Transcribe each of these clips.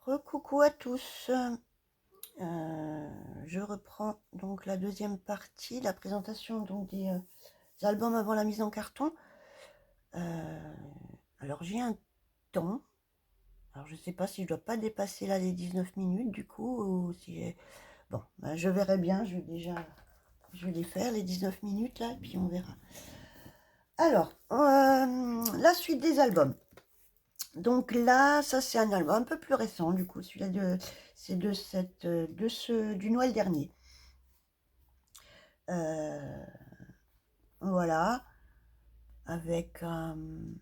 Recoucou à tous. Je reprends donc la deuxième partie, la présentation donc des albums avant la mise en carton. Alors j'ai un temps. Alors je sais pas si je dois pas dépasser là les 19 minutes du coup ou si bon, ben, je verrai bien. Je vais les faire les 19 minutes là et puis on verra. Alors la suite des albums. Donc là, ça c'est un album un peu plus récent, du coup, c'est du Noël dernier. Euh, voilà, avec une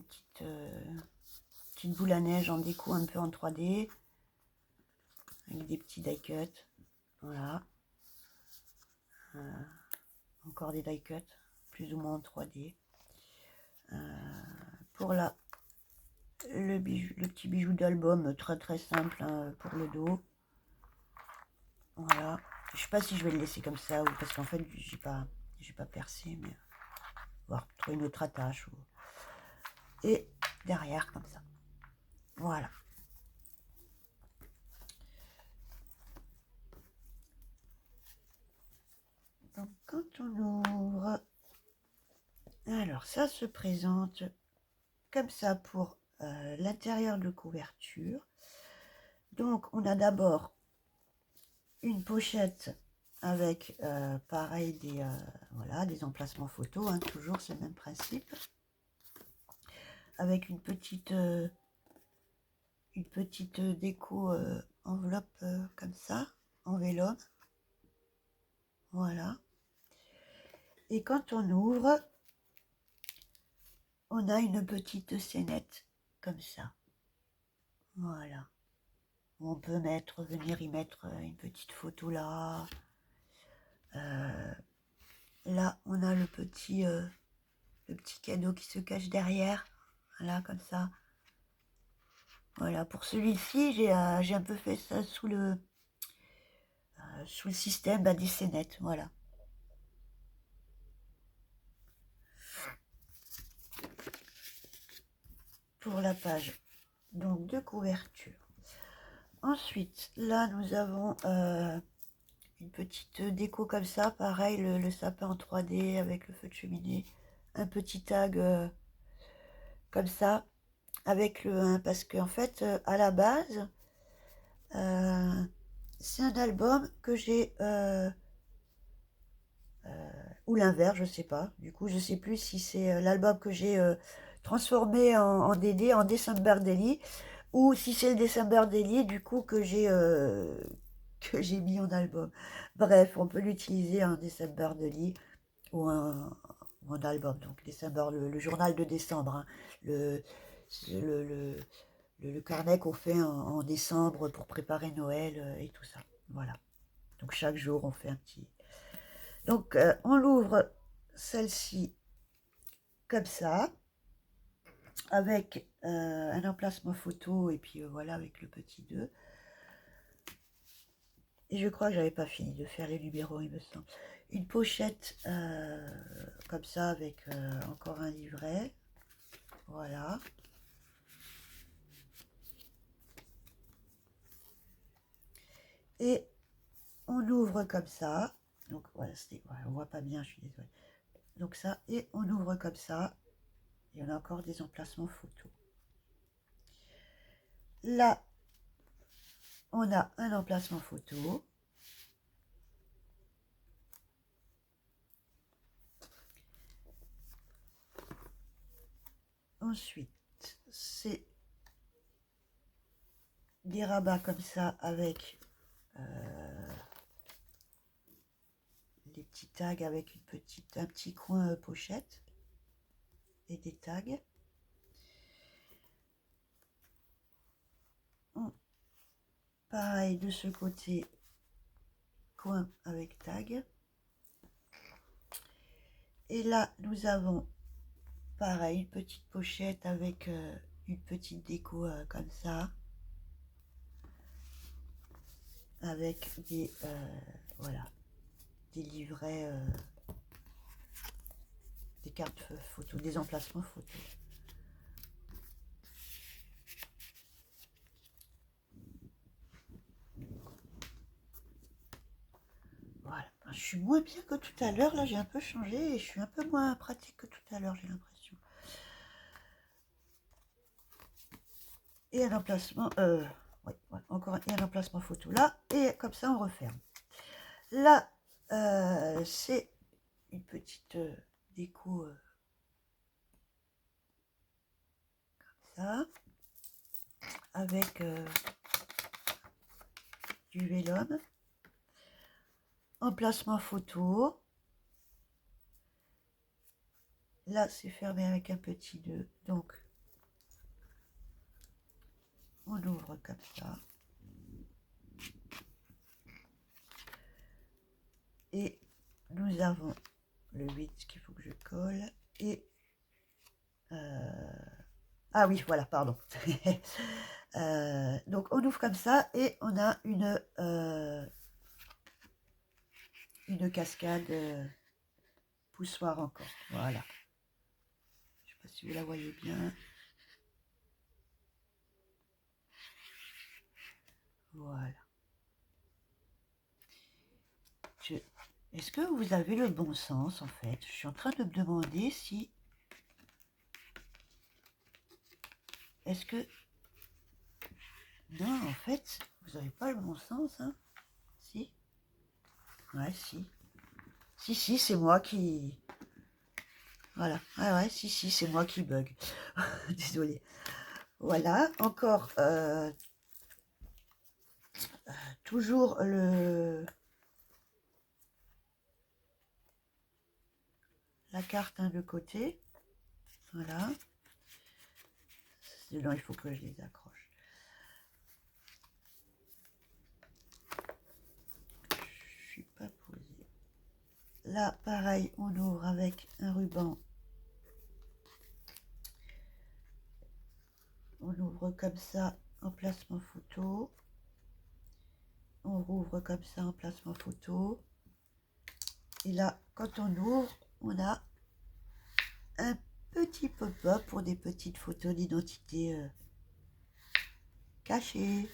petite boule à neige en déco un peu en 3D, avec des petits die cuts, voilà. Encore des die cuts, plus ou moins en 3D. Pour le petit bijou d'album, très très simple hein, pour le dos. Voilà. Je sais pas si je vais le laisser comme ça ou parce qu'en fait j'ai pas percé, mais voir trouver une autre attache et derrière comme ça. Voilà. Donc quand on ouvre, alors ça se présente comme ça pour l'intérieur de couverture. Donc on a d'abord une pochette avec pareil voilà, des emplacements photos, hein, toujours c'est le même principe, avec une petite déco enveloppe comme ça, en vélone. Voilà. Et quand on ouvre, on a une petite scénette comme ça. Voilà. On peut venir y mettre une petite photo là. Là, on a le petit cadeau qui se cache derrière. Voilà, comme ça. Voilà, pour celui-ci, j'ai un peu fait ça sous le système des scénettes. Voilà. Pour la page donc de couverture. Ensuite, là, nous avons une petite déco comme ça, pareil, le sapin en 3D avec le feu de cheminée, un petit tag comme ça, avec parce qu'en fait, à la base, c'est un album que j'ai, ou l'inverse, je sais pas, du coup, je sais plus si c'est l'album que j'ai transformé en DD, en December Daily, ou si c'est le December Daily, du coup, que j'ai mis en album. Bref, on peut l'utiliser en December Daily ou un album, donc December, le journal de décembre, hein, le, le, le, le carnet qu'on fait en décembre pour préparer Noël et tout ça. Voilà. Donc chaque jour, on fait un petit... Donc on l'ouvre, celle-ci, comme ça, avec un emplacement photo et puis voilà, avec le petit 2. Et je crois que j'avais pas fini de faire les numéros, il me semble. Une pochette comme ça avec encore un livret. Voilà. Et on ouvre comme ça. Donc voilà, voilà, on voit pas bien, je suis désolée. Donc ça, et on ouvre comme ça. Et on a encore des emplacements photos. Là, on a un emplacement photo. Ensuite, c'est des rabats comme ça avec des petits tags avec un petit coin pochette et des tags. Pareil de ce côté, coin avec tag. Et là, nous avons pareil, une petite pochette avec une petite déco comme ça. Avec des voilà, des livrets, des cartes photos, des emplacements photos. suis moins bien que tout à l'heure. Là, j'ai un peu changé et je suis un peu moins pratique que tout à l'heure, j'ai l'impression. Et un emplacement, ouais, encore un emplacement photo là. Et comme ça, on referme. Là, c'est une petite déco comme ça. Avec du vélum. Emplacement photo. Là, c'est fermé avec un petit nœud. Donc, on ouvre comme ça. Et nous avons le 8 qu'il faut que je colle. Et... ah oui, voilà, pardon. Donc, on ouvre comme ça et on a une cascade poussoir encore. Voilà. Je ne sais pas si vous la voyez bien. Voilà. Est-ce que vous avez le bon sens, en fait? Je suis en train de me demander si... Est-ce que... Non, en fait, vous n'avez pas le bon sens, hein? Si? Ouais, si. Si, c'est moi qui... Voilà. Ah ouais, si, c'est moi qui bug. Désolée. Voilà, encore... toujours la carte de côté. Voilà. Sinon, il faut que je les accroche. Je suis pas posée. Là, pareil, on ouvre avec un ruban. On ouvre comme ça, emplacement photo. On rouvre comme ça, emplacement photo. Et là, quand on ouvre, on a un petit pop-up pour des petites photos d'identité cachées.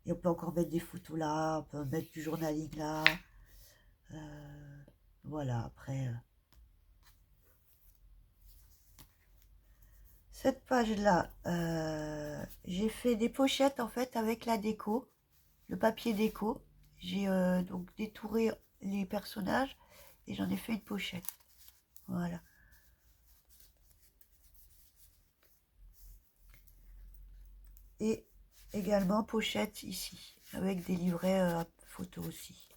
Et on peut encore mettre des photos là, on peut mettre du journaling là. Voilà, après... cette page-là, j'ai fait des pochettes en fait avec la déco, le papier déco. J'ai donc détouré les personnages et j'en ai fait une pochette. Voilà. Et également pochette ici, avec des livrets photos aussi.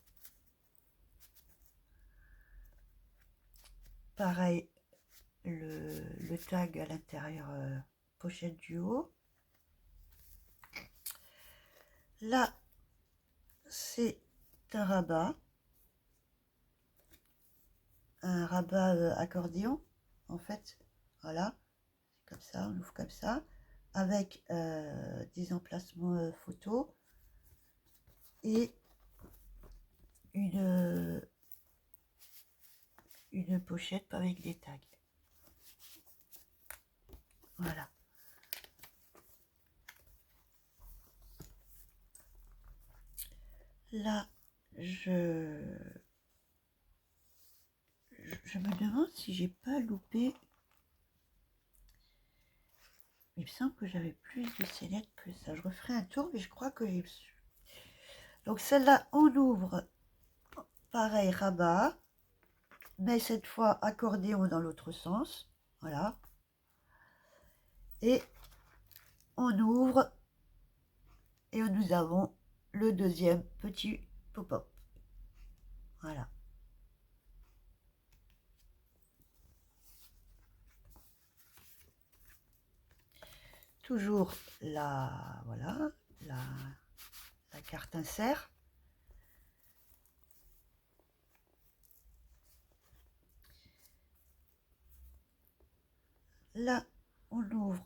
Pareil, le tag à l'intérieur, pochette du haut. Là, c'est un rabat. Un rabat accordéon, en fait. Voilà. Comme ça, on ouvre comme ça. Avec des emplacements photos. Et une pochette avec des tags. Voilà. Là, je me demande si j'ai pas loupé. Il me semble que j'avais plus de scénettes que ça. Je referai un tour, mais je crois que j'ai... Donc celle-là, on ouvre. Pareil, rabat. Mais cette fois, accordéon dans l'autre sens. Voilà. Et on ouvre. Et nous avons le deuxième petit pop-up. Voilà. Toujours voilà, la carte insert. Là, on ouvre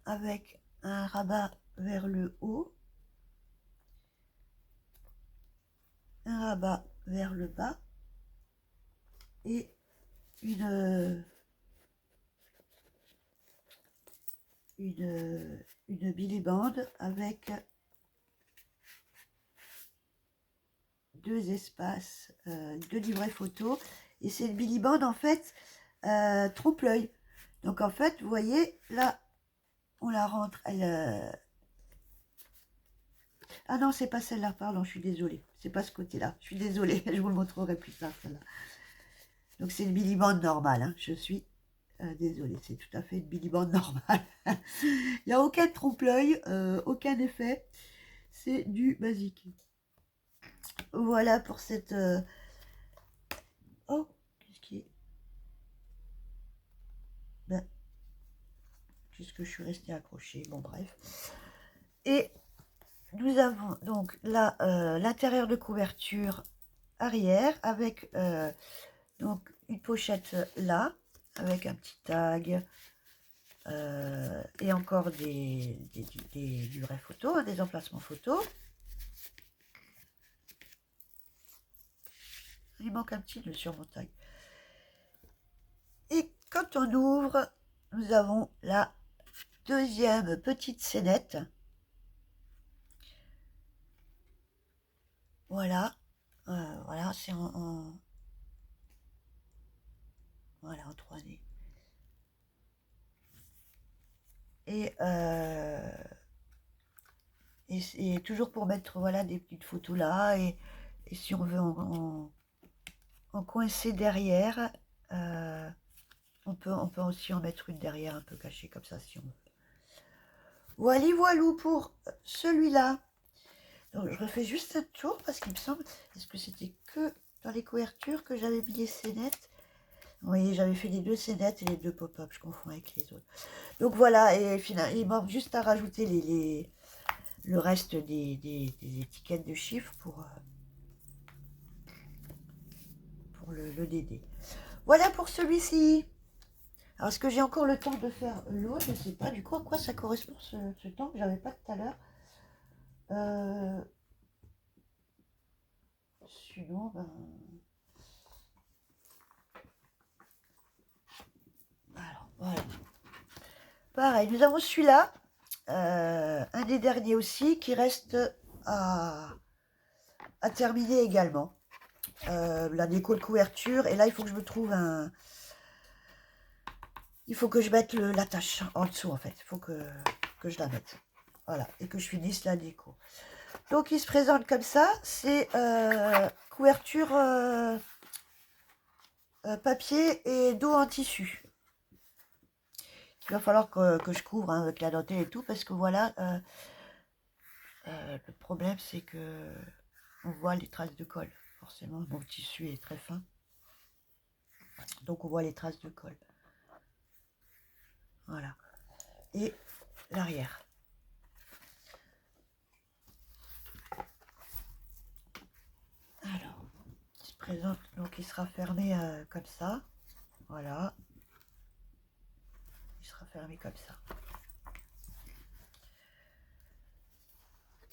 avec un rabat vers le haut, un rabat vers le bas et une billybande avec deux espaces, deux livrets photos. Et c'est une Billy-Band, en fait, trompe-l'œil. Donc, en fait, vous voyez, là, on la rentre. Ah non, c'est pas celle-là, pardon, je suis désolée. C'est pas ce côté-là. Je suis désolée, je vous le montrerai plus tard, celle-là. Donc, c'est une Billy-Band normale, hein. Je suis désolée, c'est tout à fait une Billy-Band normale. Il n'y a aucun trompe-l'œil, aucun effet. C'est du basique. Voilà pour cette... Oh, qu'est-ce qui est... Ben, puisque je suis restée accrochée, bon bref. Et nous avons donc là l'intérieur de couverture arrière avec donc une pochette là, avec un petit tag et encore des livrets photos, hein, des emplacements photos. Il manque un petit nœud sur mon tag. Et quand on ouvre, nous avons la deuxième petite scénette. Voilà. Voilà, c'est voilà, en 3D. Et toujours pour mettre voilà, des petites photos là. Et si on veut en coincer derrière, on peut aussi en mettre une derrière un peu cachée comme ça si on veut. Voilà, voilou pour celui-là. Donc je refais juste un tour parce qu'il me semble, est-ce que c'était que dans les couvertures que j'avais mis les scénettes? Oui, j'avais fait les deux scénettes et les deux pop-up, je confonds avec les autres. Donc voilà, et finalement, il manque juste à rajouter le reste des étiquettes de chiffres pour le DD. Voilà pour celui-ci. Alors, est-ce que j'ai encore le temps de faire l'autre? Je ne sais pas. Du coup, à quoi ça correspond ce temps que j'avais pas tout à l'heure? Sinon, ben... Alors, voilà. Pareil, nous avons celui-là. Un des derniers aussi, qui reste à terminer également. La déco de couverture. Et là, il faut que je me trouve un... Il faut que je mette l'attache en dessous, en fait. Il faut que je la mette. Voilà. Et que je finisse la déco. Donc, il se présente comme ça. C'est couverture papier et dos en tissu. Il va falloir que je couvre hein, avec la dentelle et tout. Parce que voilà, le problème, c'est que on voit les traces de colle. Forcément, mon tissu est très fin. Donc, on voit les traces de colle. Voilà. Et l'arrière. Alors, il se présente, donc il sera fermé comme ça. Voilà. Il sera fermé comme ça.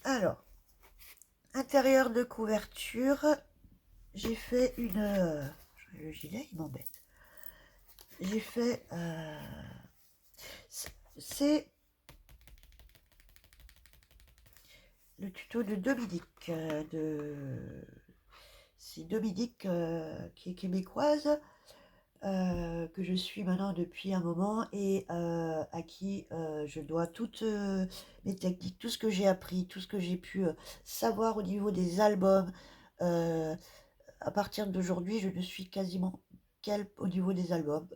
Alors, intérieur de couverture, j'ai fait une... le gilet, il m'embête. J'ai fait... c'est le tuto de Dominique. C'est Dominique qui est québécoise, que je suis maintenant depuis un moment et à qui je dois toutes mes techniques, tout ce que j'ai appris, tout ce que j'ai pu savoir au niveau des albums. À partir d'aujourd'hui, je ne suis quasiment qu'elle au niveau des albums.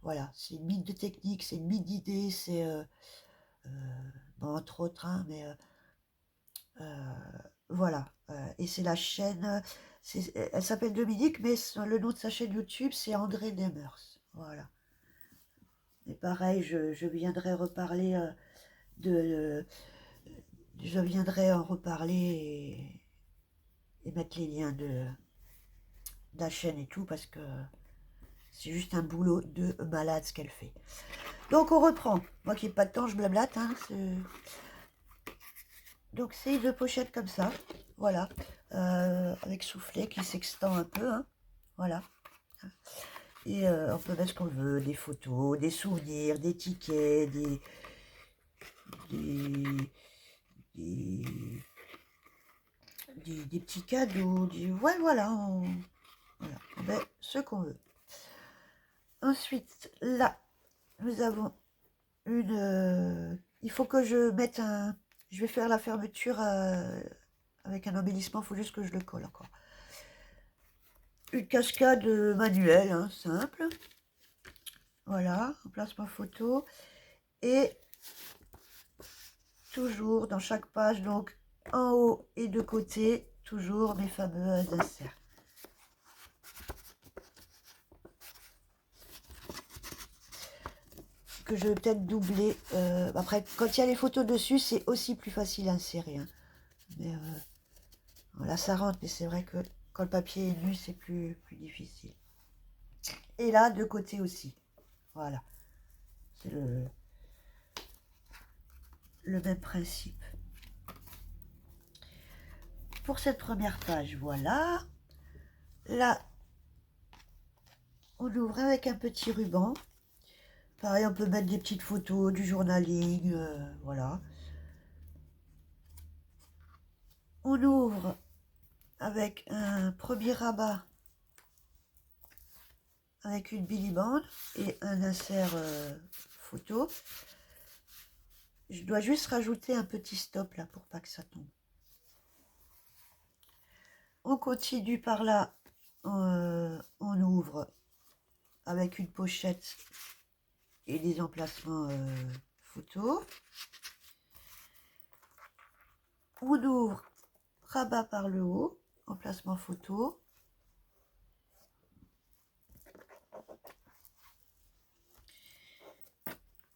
Voilà, c'est une mine de technique, c'est une mine d'idées, c'est bon, entre autres, hein, mais voilà. Et c'est la chaîne, elle s'appelle Dominique, mais le nom de sa chaîne YouTube, c'est André Demers. Voilà. Et pareil, je viendrai reparler je viendrai en reparler et mettre les liens de la chaîne et tout, parce que c'est juste un boulot de malade ce qu'elle fait. Donc on reprend. Moi qui n'ai pas de temps, je blablate. Hein, donc c'est deux pochettes comme ça. Voilà. Avec soufflet qui s'extend un peu. Hein, voilà. Et on peut mettre ce qu'on veut. Des photos, des souvenirs, des tickets, des des petits cadeaux, ouais, voilà, voilà, ben, ce qu'on veut. Ensuite, là, nous avons il faut que je mette un... Je vais faire la fermeture avec un embellissement, il faut juste que je le colle encore. Une cascade manuelle, hein, simple. Voilà, emplacement photo. Et toujours dans chaque page, donc en haut et de côté, toujours mes fameux inserts. Que je vais peut-être doubler. Après, quand il y a les photos dessus, c'est aussi plus facile à insérer. Hein. Mais là, ça rentre, mais c'est vrai que quand le papier est nu, c'est plus difficile. Et là, de côté aussi. Voilà. C'est le même principe. Pour cette première page, voilà. Là, on ouvre avec un petit ruban. Pareil, on peut mettre des petites photos, du journaling, voilà. On ouvre avec un premier rabat avec une Billy Band et un insert photo. Je dois juste rajouter un petit stop là pour pas que ça tombe. On continue par là, on ouvre avec une pochette et des emplacements photos. On ouvre, rabat par le haut, emplacement photo.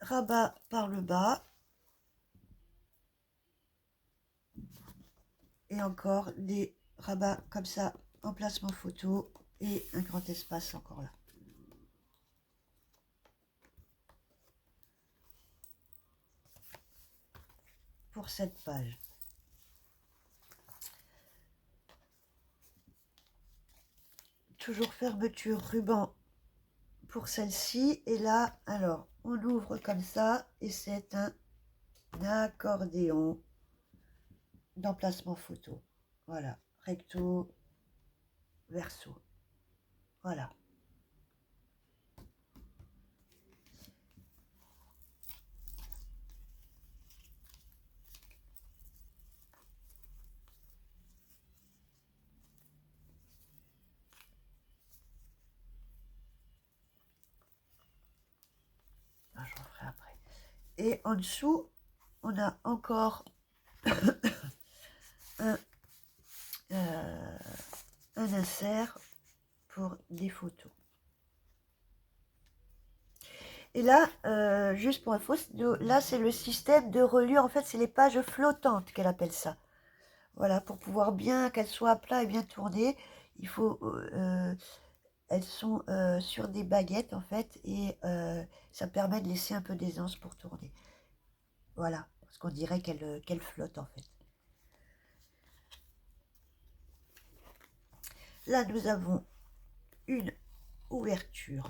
Rabat par le bas. Et encore des rabats comme ça, emplacement photo et un grand espace encore là. Pour cette page. Toujours fermeture ruban pour celle-ci. Et là, alors, on ouvre comme ça et c'est un accordéon d'emplacement photo. Voilà, recto, verso. Voilà. Ah, j'en ferai après. Et en dessous, on a encore un insert pour des photos. Et là, juste pour info, là c'est le système de reliure, en fait c'est les pages flottantes qu'elle appelle ça. Voilà, pour pouvoir bien qu'elles soient à plat et bien tournées, il faut, elles sont sur des baguettes en fait, et ça permet de laisser un peu d'aisance pour tourner. Voilà, parce qu'on dirait qu'elle flotte en fait. Là nous avons une ouverture